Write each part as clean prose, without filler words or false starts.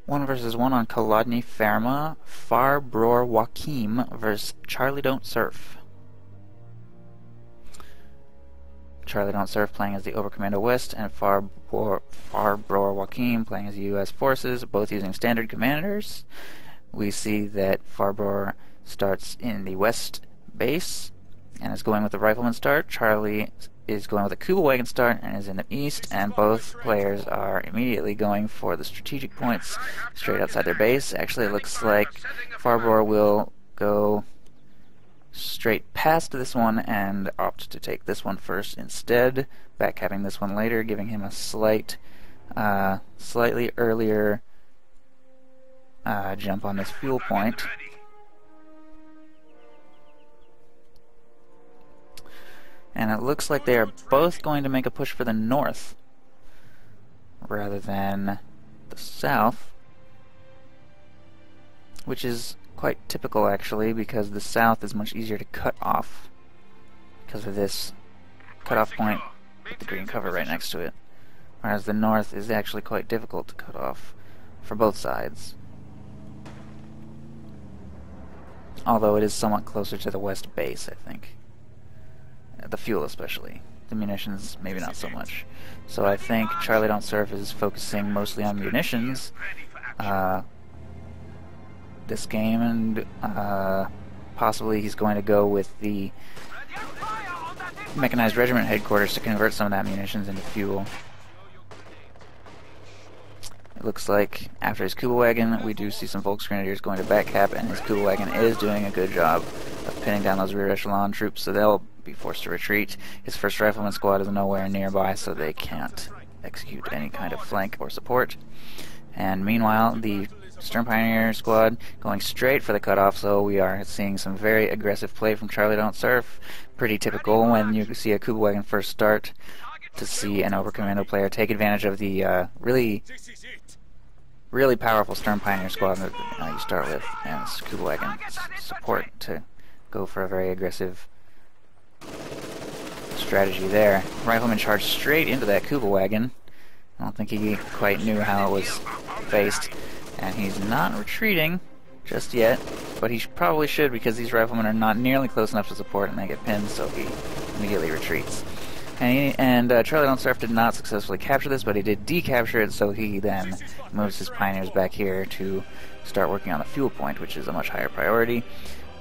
1 versus 1 on Kolodny Ferma, Farbrorjoakim versus Charlie Don't Surf. Charlie Don't Surf playing as the Oberkommando West, and Farbrorjoakim playing as the U.S. Forces, both using standard commanders. We see that Farbror starts in the West base and is going with the Rifleman start. Charlie is going with a Kuba Wagon start and is in the East, and both players are immediately going for the strategic points straight outside their base. Actually, it looks like Farbror will go straight past this one and opt to take this one first instead, backcapping this one later, giving him a slightly earlier jump on this fuel point. And it looks like they are both going to make a push for the north rather than the south, which is quite typical actually, because the south is much easier to cut off because of this cutoff point with the green cover right next to it, whereas the north is actually quite difficult to cut off for both sides, although it is somewhat closer to the west base, I think. The fuel especially. The munitions, maybe not so much. So I think Charlie Don't Surf is focusing mostly on munitions this game, and possibly he's going to go with the Mechanized Regiment headquarters to convert some of that munitions into fuel. It looks like after his Kuba Wagon, we do see some Volksgrenadiers going to backcap, and his Kuba Wagon is doing a good job of pinning down those rear echelon troops, so they'll be forced to retreat. His first Rifleman squad is nowhere nearby, so they can't execute any kind of flank or support. And meanwhile, the Stern Pioneer squad going straight for the cutoff, so we are seeing some very aggressive play from Charlie Don't Surf. Pretty typical when you see a Kuba Wagon first start, to see an Oberkommando player take advantage of the really powerful Stern Pioneer squad that you start with, and this Kuba Wagon support to go for a very aggressive strategy there. Rifleman charged straight into that Kuba Wagon. I don't think he quite knew how it was faced, and he's not retreating just yet, but he probably should, because these riflemen are not nearly close enough to support, and they get pinned, so he immediately retreats. And Charlie Don't Surf did not successfully capture this, but he did decapture it, so he then moves his Pioneers back here to start working on the fuel point, which is a much higher priority.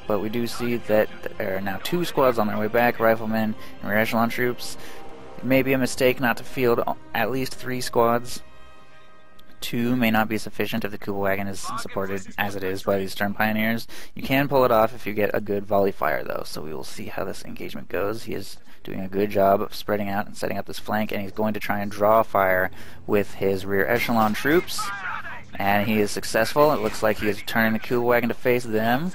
But we do see that there are now 2 squads on their way back, riflemen and rear echelon troops. It may be a mistake not to field at least 3 squads. 2 may not be sufficient if the Kuba Wagon is supported as it is by these Stern Pioneers. You can pull it off if you get a good volley fire, though, so we will see how this engagement goes. He is doing a good job of spreading out and setting up this flank, and he's going to try and draw fire with his rear echelon troops, and he is successful. It looks like he is turning the Kuba Wagon to face them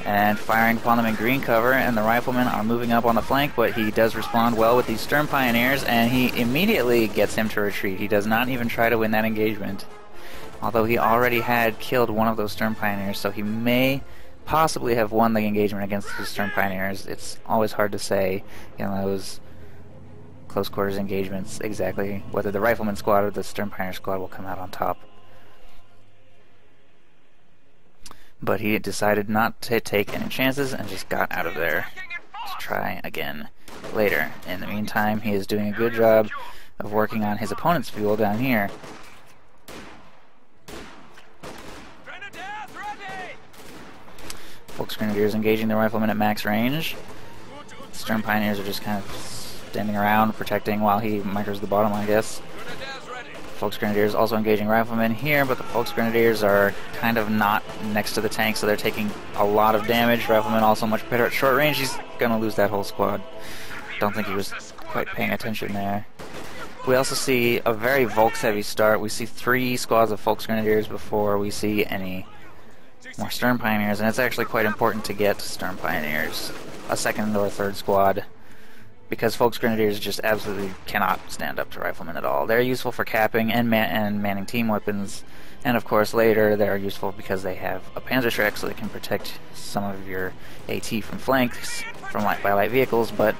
and firing upon them in green cover, and the riflemen are moving up on the flank, but he does respond well with these Stern Pioneers, and he immediately gets him to retreat. He does not even try to win that engagement, although he already had killed one of those Stern Pioneers, so he may possibly have won the engagement against the Stern Pioneers. It's always hard to say in those close quarters engagements exactly whether the Rifleman squad or the Stern Pioneer squad will come out on top. But he decided not to take any chances and just got out of there to try again later. In the meantime, he is doing a good job of working on his opponent's fuel down here. Volksgrenadiers engaging the riflemen at max range. Stern Pioneers are just kind of standing around protecting while he micros the bottom, I guess. Volksgrenadiers also engaging riflemen here, but the Volksgrenadiers are kind of not next to the tank, so they're taking a lot of damage. Riflemen also much better at short range. He's gonna lose that whole squad. Don't think he was quite paying attention there. We also see a very Volks-heavy start. We see 3 squads of Volksgrenadiers before we see any more Stern Pioneers, and it's actually quite important to get Stern Pioneers, a second or third squad, because Volksgrenadiers just absolutely cannot stand up to riflemen at all. They're useful for capping and manning team weapons, and of course later they're useful because they have a Panzerschreck, so they can protect some of your AT from flanks by light vehicles, but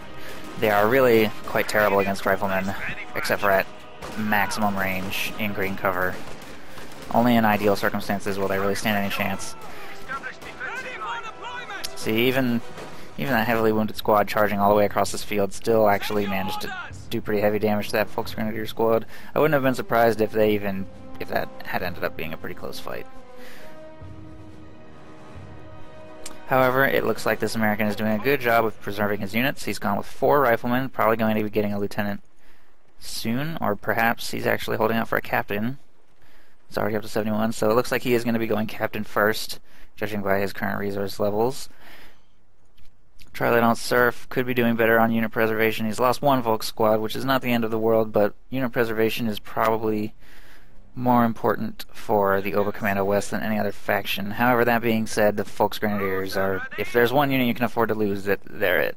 they are really quite terrible against riflemen, except for at maximum range in green cover. Only in ideal circumstances will they really stand any chance. See, even that heavily wounded squad charging all the way across this field still actually managed to do pretty heavy damage to that Volksgrenadier squad. I wouldn't have been surprised if that had ended up being a pretty close fight. However, it looks like this American is doing a good job of preserving his units. He's gone with 4 riflemen, probably going to be getting a lieutenant soon, or perhaps he's actually holding out for a captain. He's already up to 71, so it looks like he is going to be going captain first, judging by his current resource levels. Charlie Don't Surf could be doing better on unit preservation. He's lost 1 Volk squad, which is not the end of the world, but unit preservation is probably more important for the Oberkommando West than any other faction. However, that being said, the Volksgrenadiers are, if there's one unit you can afford to lose, they're it.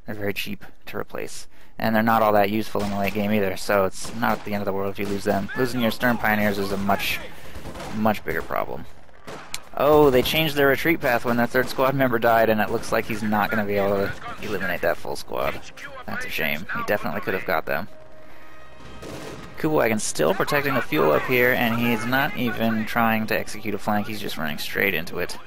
They're very cheap to replace. And they're not all that useful in the late game either, so it's not the end of the world if you lose them. Losing your Stern Pioneers is a much bigger problem. Oh, they changed their retreat path when their 3rd squad member died, and it looks like he's not going to be able to eliminate that full squad. That's a shame. He definitely could have got them. Kubelwagen's still protecting the fuel up here, and he's not even trying to execute a flank, he's just running straight into it.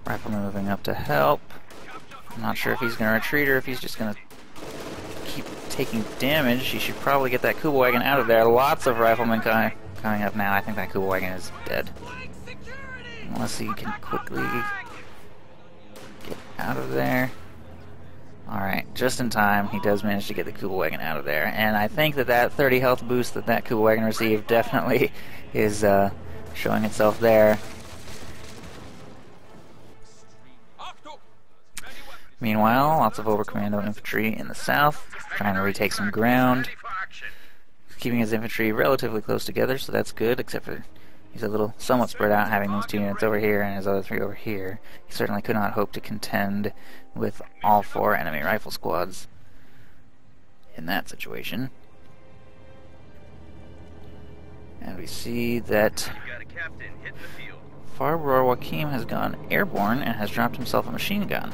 Rifleman moving up to help. I'm not sure if he's going to retreat or if he's just going to keep taking damage. He should probably get that Kubelwagen out of there. Lots of riflemen coming up now. I think that Kubelwagen is dead. Unless he can quickly get out of there. Alright, just in time, he does manage to get the Kubelwagen out of there. And I think that 30 health boost that Kubelwagen received definitely is showing itself there. Meanwhile, lots of Oberkommando infantry in the south, trying to retake some ground, keeping his infantry relatively close together, so that's good, except for he's a little somewhat spread out, having these 2 units over here and his other 3 over here. He certainly could not hope to contend with all 4 enemy rifle squads in that situation. And we see that Farbrorjoakim has gone airborne and has dropped himself a machine gun.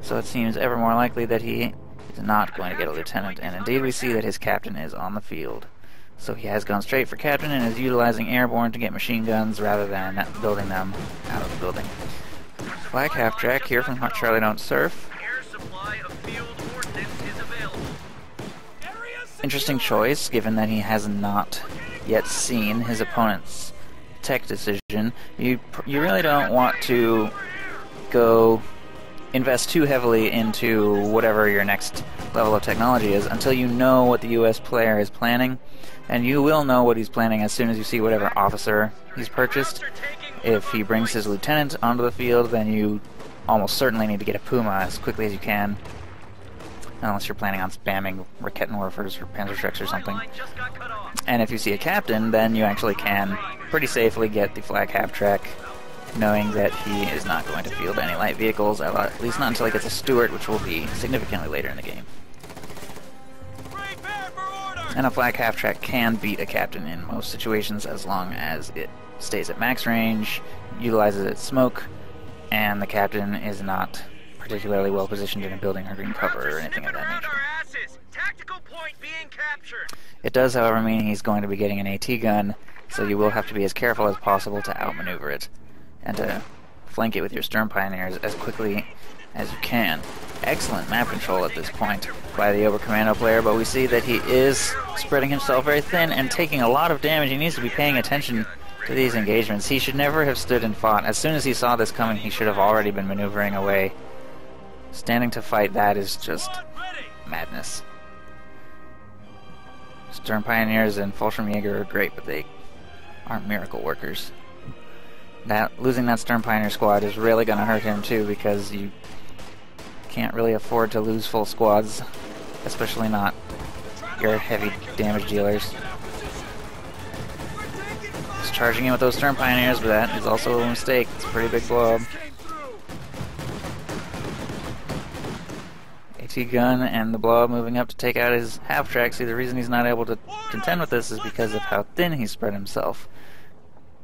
So it seems ever more likely that he is not going to get a lieutenant, and indeed we see that his captain is on the field. So he has gone straight for captain and is utilizing airborne to get machine guns rather than building them out of the building. Flag half-track here from Charlie Don't Surf. Interesting choice, given that he has not yet seen his opponent's tech decision. You really don't want to go invest too heavily into whatever your next level of technology is until you know what the US player is planning, and you will know what he's planning as soon as you see whatever officer he's purchased. If he brings his lieutenant onto the field, then you almost certainly need to get a Puma as quickly as you can, unless you're planning on spamming Raketenwerfers or Panzerschrecks or something. And if you see a captain, then you actually can pretty safely get the flag half-track, knowing that he is not going to field any light vehicles, at least not until he gets a Stuart, which will be significantly later in the game. And a flag half-track can beat a captain in most situations as long as it stays at max range, utilizes its smoke, and the captain is not particularly well positioned in a building or green cover or anything of that nature. It does, however, mean he's going to be getting an AT gun, so you will have to be as careful as possible to outmaneuver it, and to flank it with your Stern Pioneers as quickly as you can. Excellent map control at this point by the Oberkommando player, but we see that he is spreading himself very thin and taking a lot of damage. He needs to be paying attention to these engagements. He should never have stood and fought. As soon as he saw this coming, he should have already been maneuvering away. Standing to fight that is just madness. Stern Pioneers and Fallschirmjäger are great, but they aren't miracle workers. Losing that Stern Pioneer squad is really going to hurt him too, because you can't really afford to lose full squads, especially not your heavy damage dealers. Just charging in with those Stern Pioneers, but that is also a mistake. It's a pretty big blow up. AT AT gun and the blob moving up to take out his half-track. See, the reason he's not able to contend with this is because of how thin he's spread himself.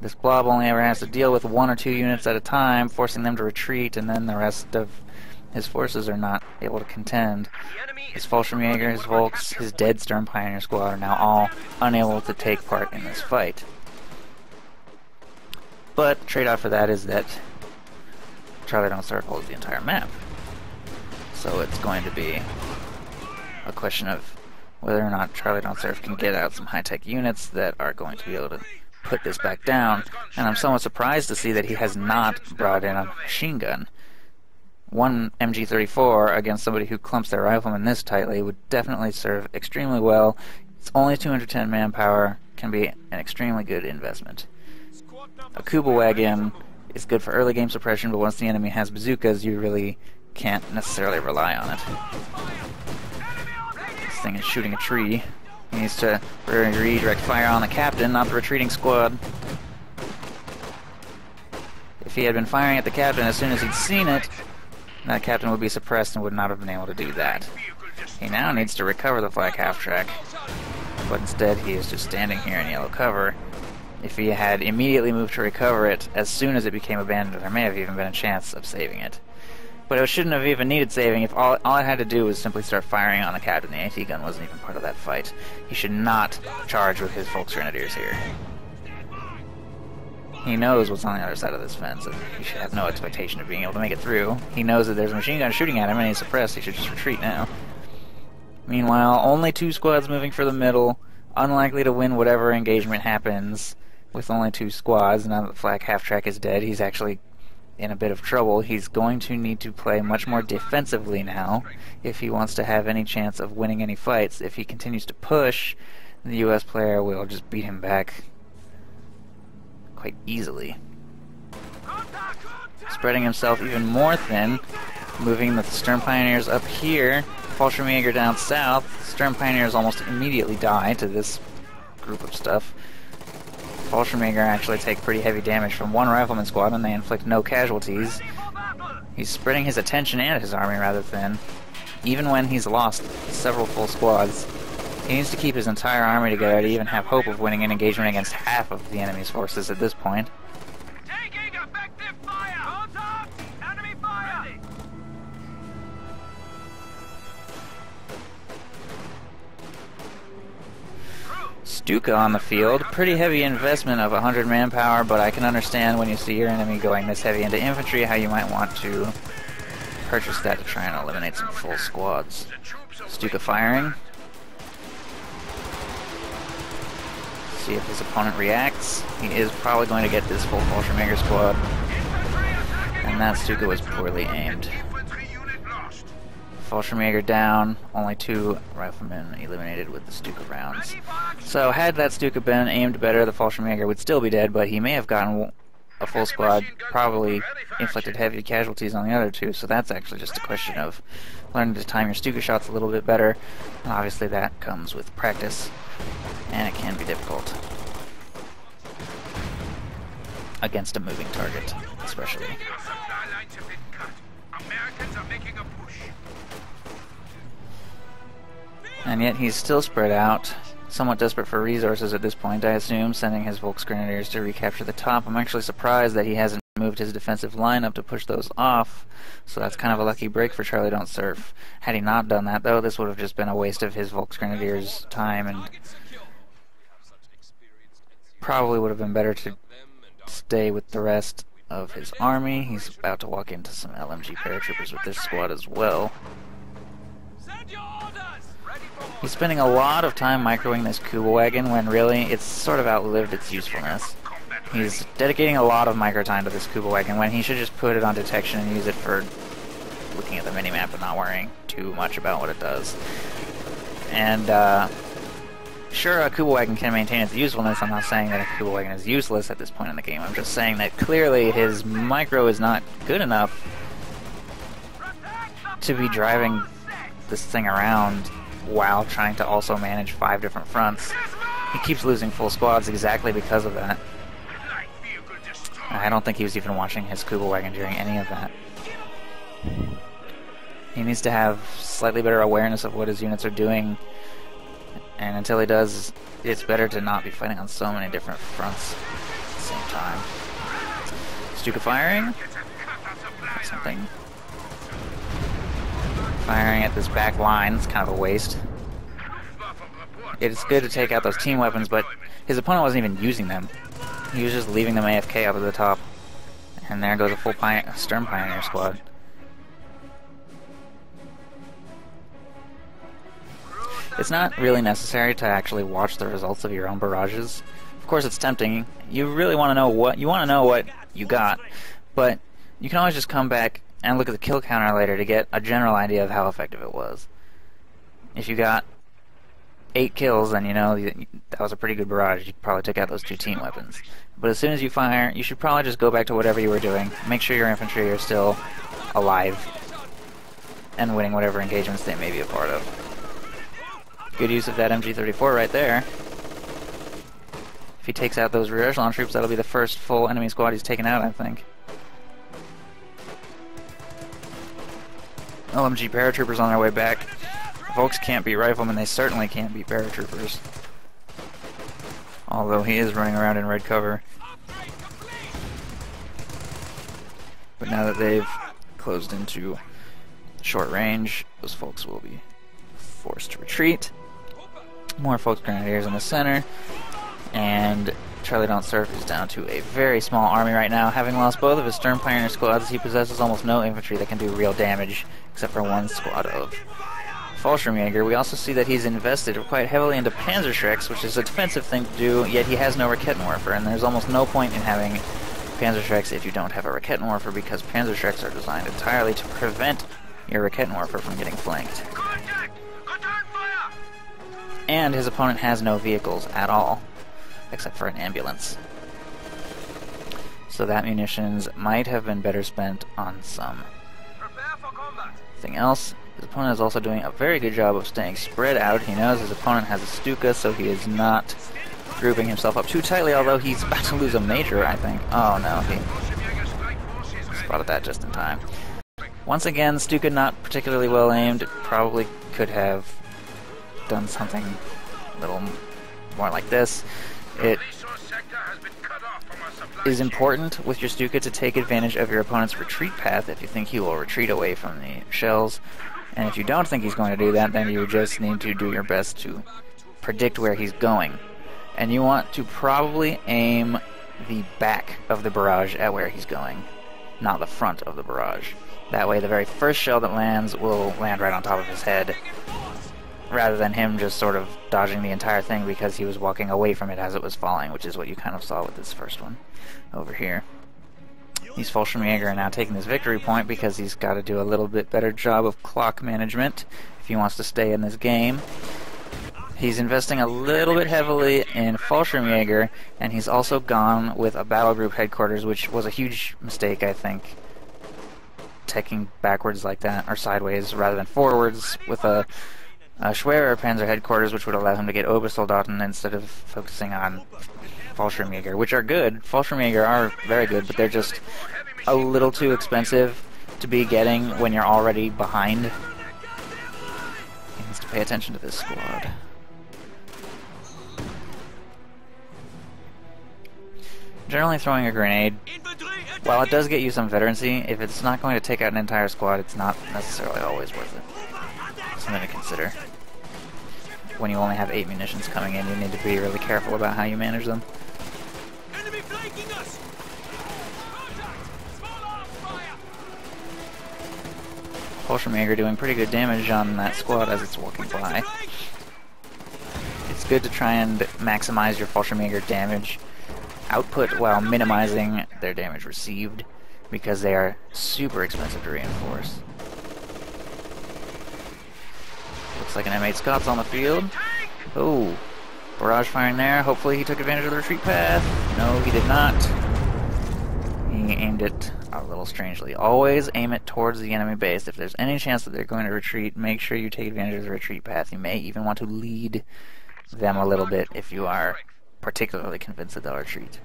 This blob only ever has to deal with 1 or 2 units at a time, forcing them to retreat, and then the rest of his forces are not able to contend. His Fallschirmjäger, his Volks, his dead Sturm Pioneer squad are now all unable to take part in this fight. But the trade-off for that is that Charlie Don't Surf holds the entire map. So it's going to be a question of whether or not Charlie Don't Surf can get out some high-tech units that are going to be able to put this back down. And I'm somewhat surprised to see that he has not brought in a machine gun. One MG34 against somebody who clumps their riflemen this tightly would definitely serve extremely well. It's only 210 manpower, can be an extremely good investment. A Kuba wagon is good for early game suppression, but once the enemy has bazookas, you really can't necessarily rely on it. This thing is shooting a tree. He needs to redirect fire on the captain, not the retreating squad. If he had been firing at the captain as soon as he'd seen it, that captain would be suppressed and would not have been able to do that. He now needs to recover the flak half-track, but instead he is just standing here in yellow cover. If he had immediately moved to recover it as soon as it became abandoned, there may have even been a chance of saving it. But it shouldn't have even needed saving if all I had to do was simply start firing on the captain. The AT gun wasn't even part of that fight. He should not charge with his Volksgrenadiers here. He knows what's on the other side of this fence, and he should have no expectation of being able to make it through. He knows that there's a machine gun shooting at him, and he's suppressed. He should just retreat now. Meanwhile, only 2 squads moving for the middle, unlikely to win whatever engagement happens with only 2 squads. Now that the flak half-track is dead, he's actually in a bit of trouble. He's going to need to play much more defensively now if he wants to have any chance of winning any fights. If he continues to push, the US player will just beat him back quite easily. Spreading himself even more thin, moving the Sturm Pioneers up here, Fallschirmjäger down south. Sturm Pioneers almost immediately die to this group of stuff. Fallschirmjäger actually take pretty heavy damage from 1 rifleman squad and they inflict no casualties. He's spreading his attention and his army rather thin. Even when he's lost several full squads, he needs to keep his entire army together to even have hope of winning an engagement against half of the enemy's forces at this point. Taking effective fire! Contact! Enemy fire! Stuka on the field. Pretty heavy investment of 100 manpower, but I can understand when you see your enemy going this heavy into infantry how you might want to purchase that to try and eliminate some full squads. Stuka firing. See if his opponent reacts. He is probably going to get this full Fallschirmjäger squad. And that Stuka was poorly aimed. Fallschirmjäger down, only 2 riflemen eliminated with the Stuka rounds. So had that Stuka been aimed better, the Fallschirmjäger would still be dead, but he may have gotten a full squad, probably inflicted heavy casualties on the other 2, so that's actually just a question of learning to time your Stuka shots a little bit better. And obviously that comes with practice, and it can be difficult against a moving target, especially. And yet he's still spread out, somewhat desperate for resources at this point, I assume, sending his Volksgrenadiers to recapture the top. I'm actually surprised that he hasn't moved his defensive line up to push those off, so that's kind of a lucky break for Charlie Don't Surf. Had he not done that, though, this would have just been a waste of his Volksgrenadiers' time, and probably would have been better to stay with the rest of his army. He's about to walk into some LMG paratroopers with this squad as well. He's spending a lot of time microing this Kuba wagon when really it's sort of outlived its usefulness. He's dedicating a lot of micro time to this Kuba wagon when he should just put it on detection and use it for looking at the minimap and not worrying too much about what it does. And sure, a Kuba wagon can maintain its usefulness. I'm not saying that a Kuba wagon is useless at this point in the game. I'm just saying that clearly his micro is not good enough to be driving this thing around while trying to also manage 5 different fronts. He keeps losing full squads exactly because of that. I don't think he was even watching his Kuba wagon during any of that. He needs to have slightly better awareness of what his units are doing, and until he does, it's better to not be fighting on so many different fronts at the same time. Stuka firing. Something. Firing at this back line is kind of a waste. It's good to take out those team weapons, but his opponent wasn't even using them. He was just leaving them AFK up at the top. And there goes a full Stern Pioneer squad. It's not really necessary to actually watch the results of your own barrages. Of course, it's tempting. You really want to know what you got, but you can always just come back and look at the kill counter later to get a general idea of how effective it was. If you got 8 kills, then you know that was a pretty good barrage. You probably took out those 2 team weapons. But as soon as you fire, you should probably just go back to whatever you were doing. Make sure your infantry are still alive and winning whatever engagements they may be a part of. Good use of that MG34 right there. If he takes out those rear echelon troops, that'll be the first full enemy squad he's taken out, I think. LMG paratroopers on their way back. Folks can't beat riflemen, they certainly can't beat paratroopers. Although he is running around in red cover. But now that they've closed into short range, those folks will be forced to retreat. More Folks Grenadiers in the center. And Charlie Don't Surf is down to a very small army right now. Having lost both of his Stern Pioneer squads, he possesses almost no infantry that can do real damage, except for one squad of Fallschirmjäger. We also see that he's invested quite heavily into Panzerschrecks, which is a defensive thing to do, yet he has no Raketenwerfer, and there's almost no point in having Panzerschrecks if you don't have a Raketenwerfer, because Panzerschrecks are designed entirely to prevent your Raketenwerfer from getting flanked. And his opponent has no vehicles at all, except for an ambulance. So that munitions might have been better spent on something else. His opponent is also doing a very good job of staying spread out. He knows his opponent has a Stuka, so he is not grouping himself up too tightly, although he's about to lose a major, I think. Oh no, he spotted that just in time. Once again, Stuka not particularly well aimed. Probably could have done something a little more like this. It is important with your Stuka to take advantage of your opponent's retreat path if you think he will retreat away from the shells. And if you don't think he's going to do that, then you just need to do your best to predict where he's going. And you want to probably aim the back of the barrage at where he's going, not the front of the barrage. That way the very first shell that lands will land right on top of his head, rather than him just sort of dodging the entire thing because he was walking away from it as it was falling, which is what you kind of saw with this first one over here. These Fallschirmjäger are now taking this victory point because he's got to do a little bit better job of clock management if he wants to stay in this game. He's investing a little bit heavily in Fallschirmjäger, and he's also gone with a battle group headquarters, which was a huge mistake, I think. Taking backwards like that, or sideways rather than forwards, with a Schwerer Panzer headquarters, which would allow him to get Obersoldaten instead of focusing on Fallschirmjäger, which are good. Fallschirmjäger are very good, but they're just a little too expensive to be getting when you're already behind. He needs to pay attention to this squad. Generally throwing a grenade, while it does get you some veterancy, if it's not going to take out an entire squad, it's not necessarily always worth it. Something to consider. When you only have 8 munitions coming in, you need to be really careful about how you manage them. Enemy flanking us! Fallschirmjäger doing pretty good damage on that squad as it's walking by. It's good to try and maximize your Fallschirmjäger damage output while minimizing their damage received, because they are super expensive to reinforce. Looks like an M8 Scott's on the field. Oh, barrage firing there. Hopefully he took advantage of the retreat path. No, he did not. He aimed it a little strangely. Always aim it towards the enemy base. If there's any chance that they're going to retreat, make sure you take advantage of the retreat path. You may even want to lead them a little bit if you are particularly convinced that they'll retreat.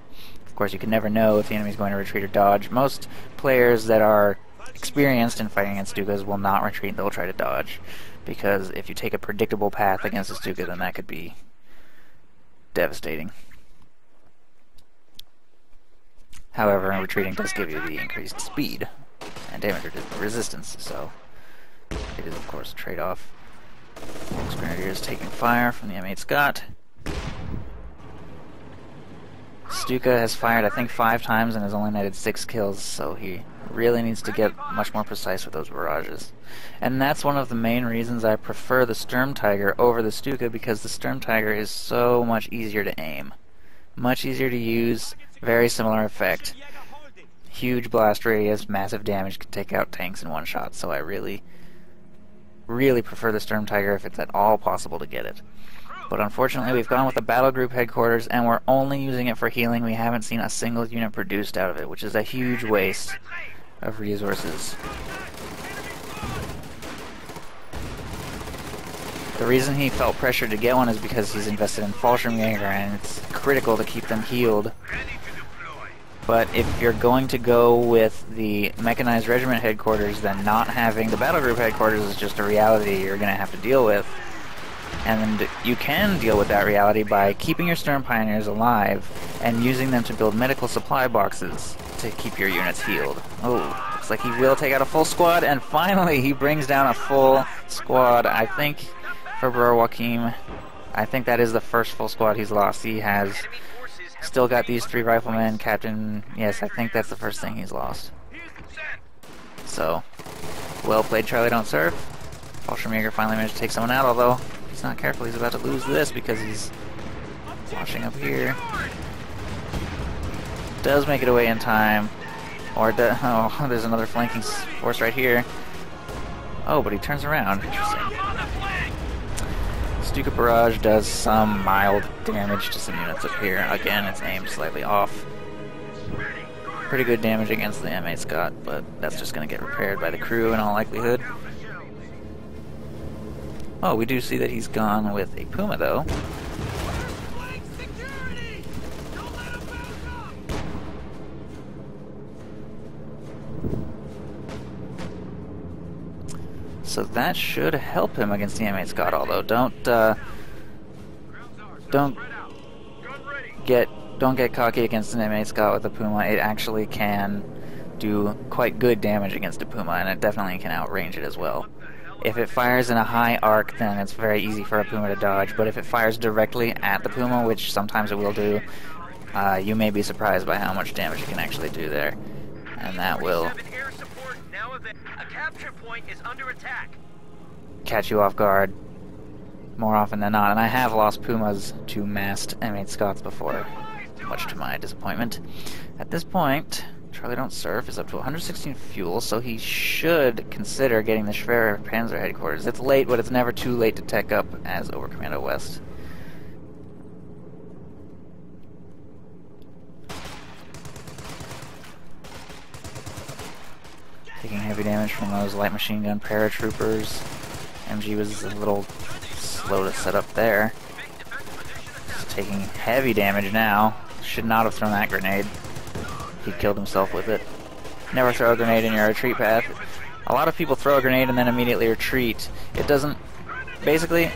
Of course, you can never know if the enemy's going to retreat or dodge. Most players that are experienced in fighting against Stukas will not retreat, they'll try to dodge. Because if you take a predictable path against a Stuka, then that could be devastating. However, retreating does give you the increased speed and damage resistance, so it is of course a trade-off. This Grenadier is taking fire from the M8 Scott. Stuka has fired, I think, 5 times and has only netted 6 kills, so he really needs to get much more precise with those barrages. And that's one of the main reasons I prefer the Sturm Tiger over the Stuka, because the Sturm Tiger is so much easier to aim. Much easier to use, very similar effect. Huge blast radius, massive damage, can take out tanks in one shot, so I really prefer the Sturm Tiger if it's at all possible to get it. But unfortunately we've gone with the battle group headquarters and we're only using it for healing. We haven't seen a single unit produced out of it, which is a huge waste of resources. The reason he felt pressured to get one is because he's invested in Fallschirmjäger and it's critical to keep them healed. But if you're going to go with the mechanized regiment headquarters, then not having the battle group headquarters is just a reality you're going to have to deal with. And you can deal with that reality by keeping your Sturm Pioneers alive and using them to build medical supply boxes to keep your units healed. Oh, looks like he will take out a full squad, and finally he brings down a full squad. I think Farbrorjoakim, I think that is the first full squad he's lost. He has still got these 3 riflemen, Captain. Yes, I think that's the first thing he's lost. So, well played, Charlie Don't Surf. Fallschirmjäger finally managed to take someone out, although if he's not careful, he's about to lose this because he's watching up here. Does make it away in time. Or, oh, there's another flanking force right here. Oh, but he turns around. Interesting. Stuka Barrage does some mild damage to some units up here. Again, it's aimed slightly off. Pretty good damage against the M8 Scott, but that's just going to get repaired by the crew in all likelihood. Oh, we do see that he's gone with a Puma, though. So that should help him against the M8 Scott, although don't get cocky against an M8 Scott with a Puma. It actually can do quite good damage against a Puma, and it definitely can outrange it as well. If it fires in a high arc, then it's very easy for a Puma to dodge, but if it fires directly at the Puma, which sometimes it will do, you may be surprised by how much damage it can actually do there. And that will catch you off guard more often than not. And I have lost Pumas to massed M8 Scots before, much to my disappointment. At this point, Charlie Don't Surf is up to 116 fuel, so he should consider getting the Schwerer Panzer headquarters. It's late, but it's never too late to tech up as Oberkommando West. Taking heavy damage from those light machine gun paratroopers. MG was a little slow to set up there. He's taking heavy damage now. Should not have thrown that grenade. He killed himself with it. Never throw a grenade in your retreat path. A lot of people throw a grenade and then immediately retreat. It doesn't... Basically,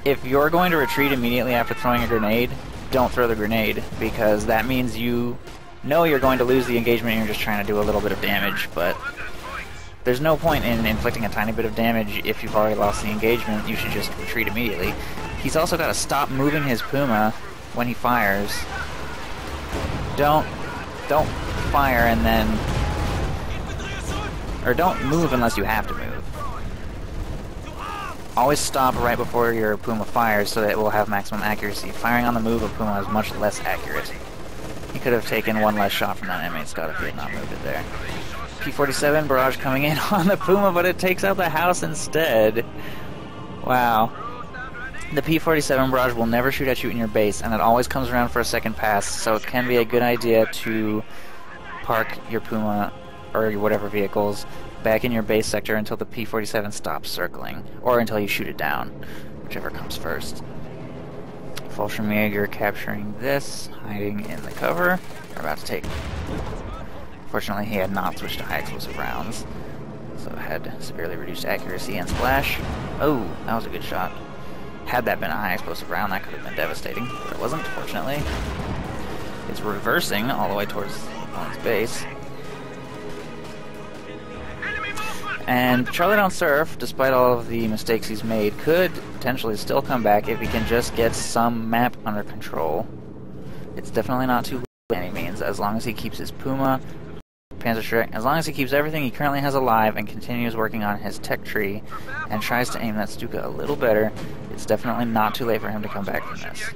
if you're going to retreat immediately after throwing a grenade, don't throw the grenade, because that means you know you're going to lose the engagement and you're just trying to do a little bit of damage, but there's no point in inflicting a tiny bit of damage if you've already lost the engagement. You should just retreat immediately. He's also got to stop moving his Puma when he fires. Don't fire and then... Or don't move unless you have to move. Always stop right before your Puma fires so that it will have maximum accuracy. Firing on the move of Puma is much less accurate. He could have taken one less shot from that M8 Scott if he had not moved it there. P-47 barrage coming in on the Puma, but it takes out the house instead. Wow. The P-47 barrage will never shoot at you in your base, and it always comes around for a second pass, so it can be a good idea to park your Puma or whatever vehicles back in your base sector until the P-47 stops circling, or until you shoot it down, whichever comes first. Fallschirmjäger capturing this, hiding in the cover. We're about to take Fortunately, he had not switched to high explosive rounds, so it had severely reduced accuracy and splash. Oh, that was a good shot. Had that been a high explosive round, that could have been devastating, but it wasn't, fortunately. It's reversing all the way towards the opponent's base. And Charlie Don't Surf, despite all of the mistakes he's made, could potentially still come back if he can just get some map under control. It's definitely not too late by any means, as long as he keeps his Puma, Panzerschreck, as long as he keeps everything he currently has alive and continues working on his tech tree and tries to aim that Stuka a little better, it's definitely not too late for him to come back from this.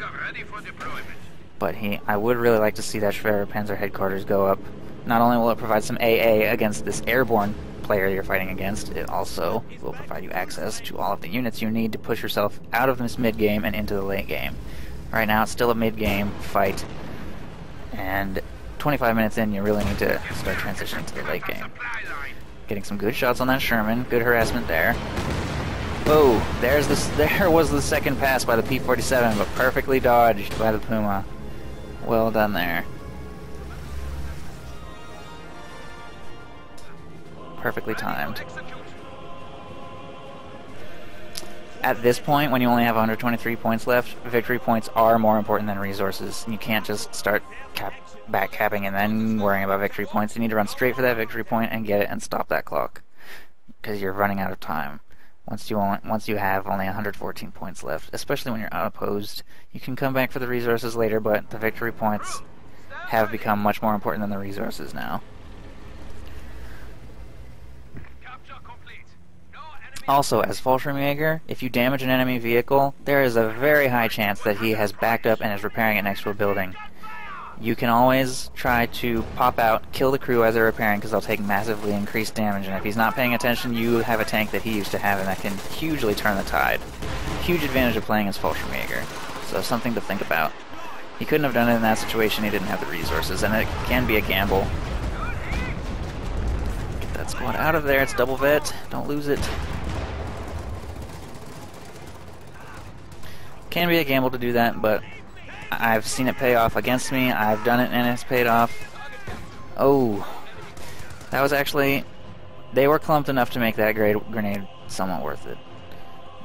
But I would really like to see that Schwerer Panzer headquarters go up. Not only will it provide some AA against this airborne player you're fighting against, it also will provide you access to all of the units you need to push yourself out of this mid-game and into the late game. Right now it's still a mid-game fight, and 25 minutes in you really need to start transitioning to the late game. Getting some good shots on that Sherman, good harassment there. Oh, there was the second pass by the P-47, but perfectly dodged by the Puma. Well done there. Perfectly timed. At this point, when you only have 123 points left, victory points are more important than resources. You can't just start back capping and then worrying about victory points. You need to run straight for that victory point and get it and stop that clock, because you're running out of time. Once you have only 114 points left, especially when you're unopposed, you can come back for the resources later, but the victory points have become much more important than the resources now. Also, as Fallschirmjäger, if you damage an enemy vehicle, there is a very high chance that he has backed up and is repairing it next to a building. You can always try to pop out, kill the crew as they're repairing, because they'll take massively increased damage, and if he's not paying attention, you have a tank that he used to have, and that can hugely turn the tide. Huge advantage of playing as Fallschirmjäger, so something to think about. He couldn't have done it in that situation, he didn't have the resources, and it can be a gamble. Get that squad out of there, it's double vet, don't lose it. Can be a gamble to do that, but I've seen it pay off against me. I've done it and it's paid off. Oh, that was actually... They were clumped enough to make that grenade somewhat worth it.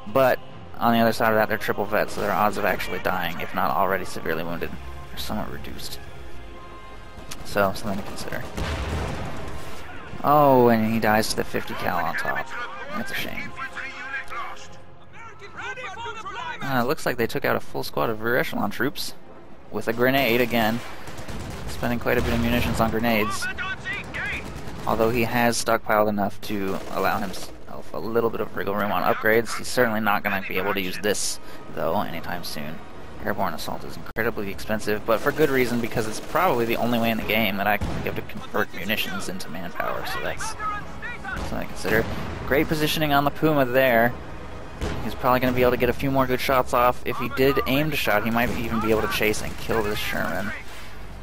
But on the other side of that, they're triple vets, so their odds of actually dying, if not already severely wounded, are somewhat reduced. So, something to consider. Oh, and he dies to the 50 cal on top. That's a shame. It looks like they took out a full squad of rear echelon troops with a grenade again, spending quite a bit of munitions on grenades. Although he has stockpiled enough to allow himself a little bit of wriggle room on upgrades, he's certainly not going to be able to use this, though, anytime soon. Airborne assault is incredibly expensive, but for good reason, because it's probably the only way in the game that I can think of to convert munitions into manpower, so that's something to consider. Great positioning on the Puma there. He's probably going to be able to get a few more good shots off. If he did aim to shot, he might even be able to chase and kill this Sherman.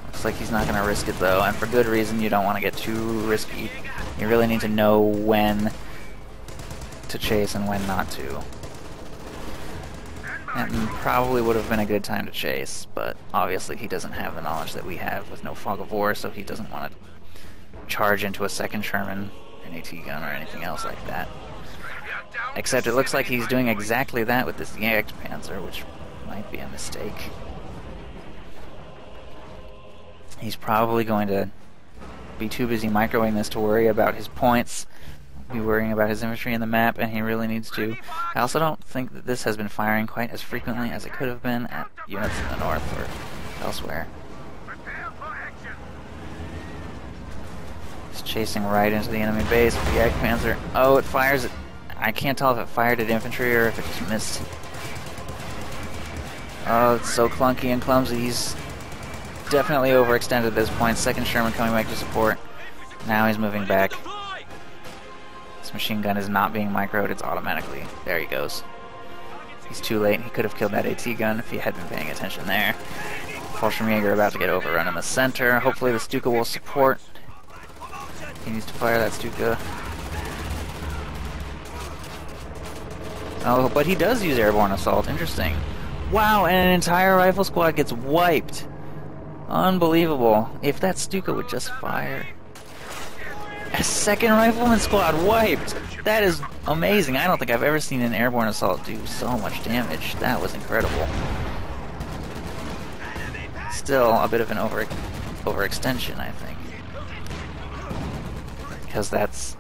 Looks like he's not going to risk it, though, and for good reason. You don't want to get too risky. You really need to know when to chase and when not to. That probably would have been a good time to chase, but obviously he doesn't have the knowledge that we have with no fog of war, so he doesn't want to charge into a second Sherman, an AT gun, or anything else like that. Except it looks like he's doing exactly that with this Jagdpanzer, which might be a mistake. He's probably going to be too busy microwaving this to worry about his points, be worrying about his infantry in the map, and he really needs to. I also don't think that this has been firing quite as frequently as it could have been at units in the north or elsewhere. He's chasing right into the enemy base with the Jagdpanzer. Oh, it fires it. I can't tell if it fired at infantry or if it just missed. Oh, it's so clunky and clumsy. He's definitely overextended at this point. Second Sherman coming back to support. Now he's moving back. This machine gun is not being microed, it's automatically. There he goes. He's too late. He could have killed that AT gun if he had been paying attention there. Fallschirmjäger about to get overrun in the center. Hopefully the Stuka will support. He needs to fire that Stuka. Oh, but he does use airborne assault. Interesting. Wow, and an entire rifle squad gets wiped. Unbelievable. If that Stuka would just fire. A second rifleman squad wiped! That is amazing. I don't think I've ever seen an airborne assault do so much damage. That was incredible. Still a bit of an overextension, I think. Because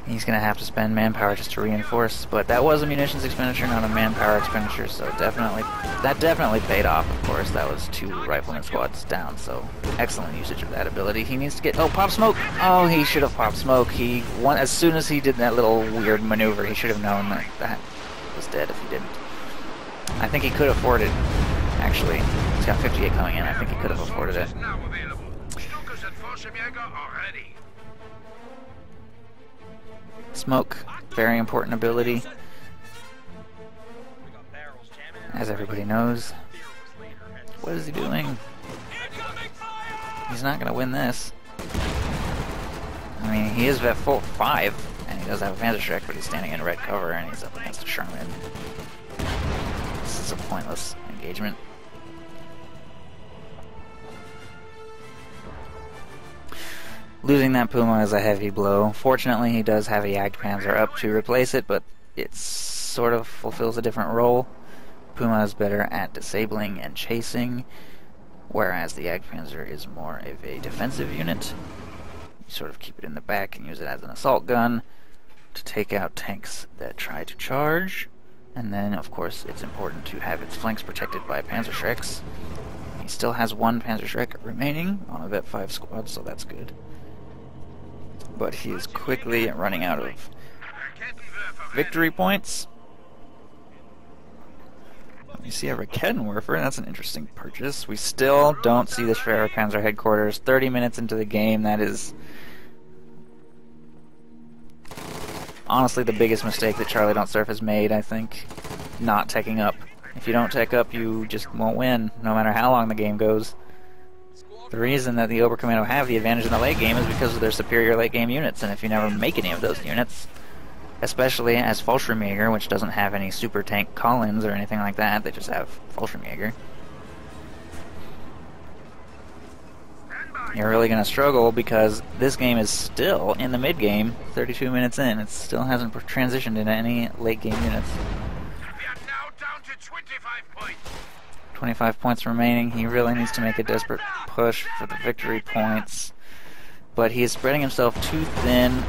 he's going to have to spend manpower just to reinforce, but that was a munitions expenditure, not a manpower expenditure, so that definitely paid off, of course. That was 2 rifleman squads down, so excellent usage of that ability. He needs to get... Oh, pop smoke! Oh, he should have popped smoke. As soon as he did that little weird maneuver, he should have known that that was dead if he didn't. I think he could afford it, actually. He's got 58 coming in. I think he could have afforded it. Smoke, very important ability, as everybody knows. What is he doing? He's not going to win this. I mean, he is vet full 5, and he does have a Panzerschreck, but he's standing in red cover, and he's up against a Sherman. This is a pointless engagement. Losing that Puma is a heavy blow. Fortunately, he does have a Jagdpanzer up to replace it, but it sort of fulfills a different role. Puma is better at disabling and chasing, whereas the Jagdpanzer is more of a defensive unit. You sort of keep it in the back and use it as an assault gun to take out tanks that try to charge. And then, of course, it's important to have its flanks protected by Panzerschrecks. He still has 1 Panzerschreck remaining on a vet 5 squad, so that's good. But he is quickly running out of victory points. You see a Raketenwerfer, that's an interesting purchase. We still don't see the Schwerpanzer headquarters. 30 minutes into the game, that is honestly the biggest mistake that Charlie Don't Surf has made, I think. Not teching up. If you don't tech up, you just won't win, no matter how long the game goes. The reason that the Oberkommando have the advantage in the late game is because of their superior late game units, and if you never make any of those units, especially as Fallschirmjäger, which doesn't have any super tank call-ins or anything like that, they just have Fallschirmjäger, you're really going to struggle because this game is still in the mid-game, 32 minutes in. It still hasn't transitioned into any late game units. 25 points remaining. He really needs to make a desperate push for the victory points, but he is spreading himself too thin.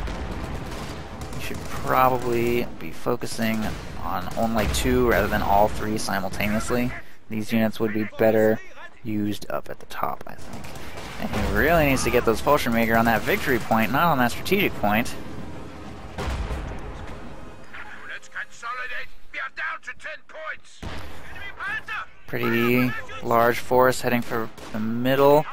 He should probably be focusing on only 2 rather than all 3 simultaneously. These units would be better used up at the top, I think. And he really needs to get those Fallschirmjäger on that victory point, not on that strategic point. Let's consolidate. We are down to 10 points. Pretty large force heading for the middle.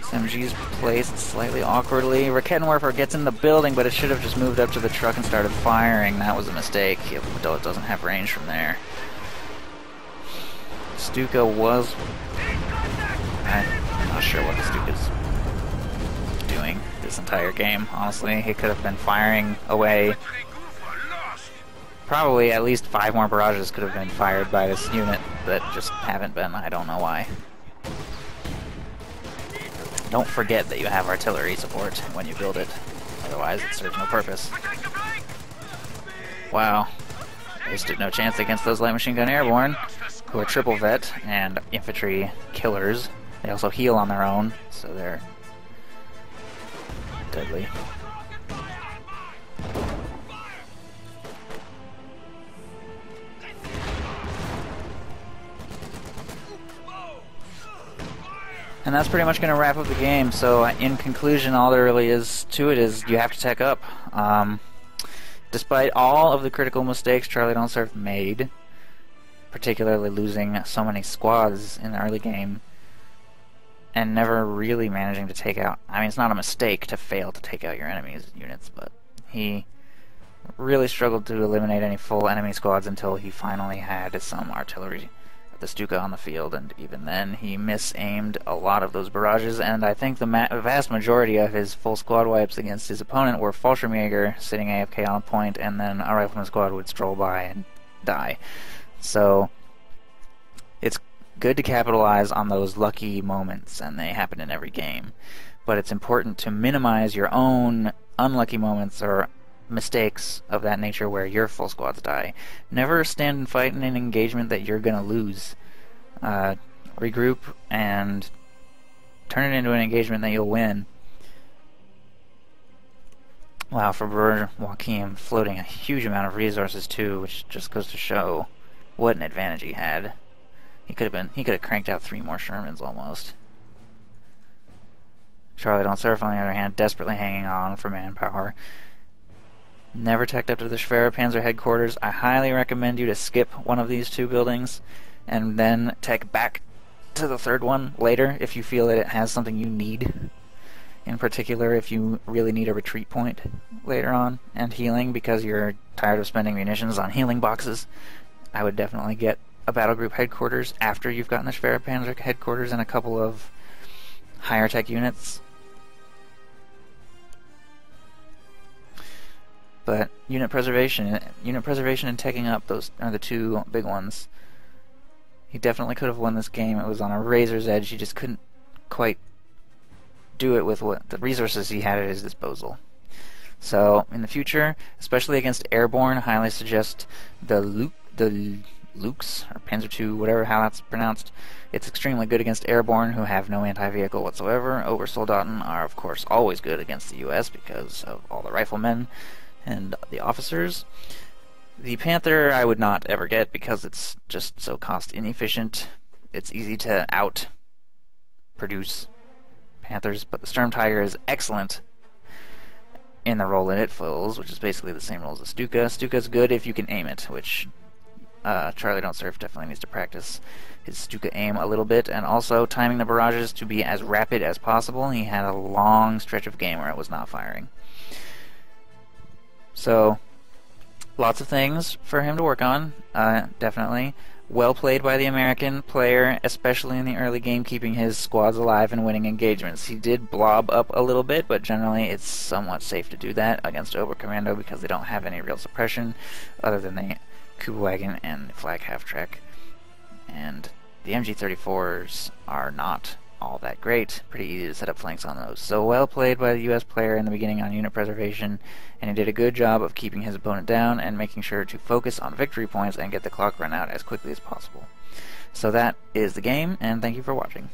SMG's placed slightly awkwardly. Raketenwerfer gets in the building, but it should have just moved up to the truck and started firing. That was a mistake, though it doesn't have range from there. Stuka was... I'm not sure what the Stuka's doing this entire game, honestly. He could have been firing away. Probably at least 5 more barrages could have been fired by this unit that just haven't been. I don't know why. Don't forget that you have artillery support when you build it. Otherwise, it serves no purpose. Wow. They stood no chance against those light machine gun airborne, who are triple vet and infantry killers. They also heal on their own, so they're deadly. And that's pretty much going to wrap up the game. So in conclusion, all there really is to it is you have to tech up. Despite all of the critical mistakes Charlie Don't Surf made, particularly losing so many squads in the early game, and never really managing to take out... I mean, it's not a mistake to fail to take out your enemy's units, but he really struggled to eliminate any full enemy squads until he finally had some artillery, the Stuka, on the field, and even then he misaimed a lot of those barrages, and I think the vast majority of his full squad wipes against his opponent were Fallschirmjäger sitting AFK on a point, and then a rifleman squad would stroll by and die. So it's good to capitalize on those lucky moments, and they happen in every game. but it's important to minimize your own unlucky moments or mistakes of that nature where your full squads die. Never stand and fight in an engagement that you're going to lose. Regroup and turn it into an engagement that you'll win. Wow, Farbrorjoakim floating a huge amount of resources too, which just goes to show what an advantage he had. He could have cranked out 3 more Shermans almost. Charlie Don't Surf, on the other hand, desperately hanging on for manpower. Never teched up to the Schwerpanzer headquarters. I highly recommend you to skip one of these 2 buildings and then tech back to the 3rd one later if you feel that it has something you need. In particular, if you really need a retreat point later on and healing because you're tired of spending munitions on healing boxes, I would definitely get a battle group headquarters after you've gotten the Schwerpanzer headquarters and a couple of higher tech units. But unit preservation and teching up, those are the 2 big ones. He definitely could have won this game. It was on a razor's edge. He just couldn't quite do it with what the resources he had at his disposal. So in the future, especially against airborne, highly suggest the Lukes or Panzer II, whatever how that's pronounced. It's extremely good against airborne who have no anti-vehicle whatsoever. Obersoldaten are of course always good against the US because of all the riflemen and the officers. The Panther I would not ever get because it's just so cost inefficient. It's easy to out produce Panthers, but the Sturm Tiger is excellent in the role that it fills, which is basically the same role as the Stuka. Stuka's good if you can aim it, which Charlie Don't Surf definitely needs to practice his Stuka aim a little bit, and also timing the barrages to be as rapid as possible. He had a long stretch of game where it was not firing. So, lots of things for him to work on, definitely. Well played by the American player, especially in the early game, keeping his squads alive and winning engagements. He did blob up a little bit, but generally it's somewhat safe to do that against Oberkommando because they don't have any real suppression other than the Kugelwagen and the Flak half-track. And the MG-34s are not all that great. Pretty easy to set up flanks on those. So well played by the US player in the beginning on unit preservation, and he did a good job of keeping his opponent down and making sure to focus on victory points and get the clock run out as quickly as possible. So that is the game, and thank you for watching.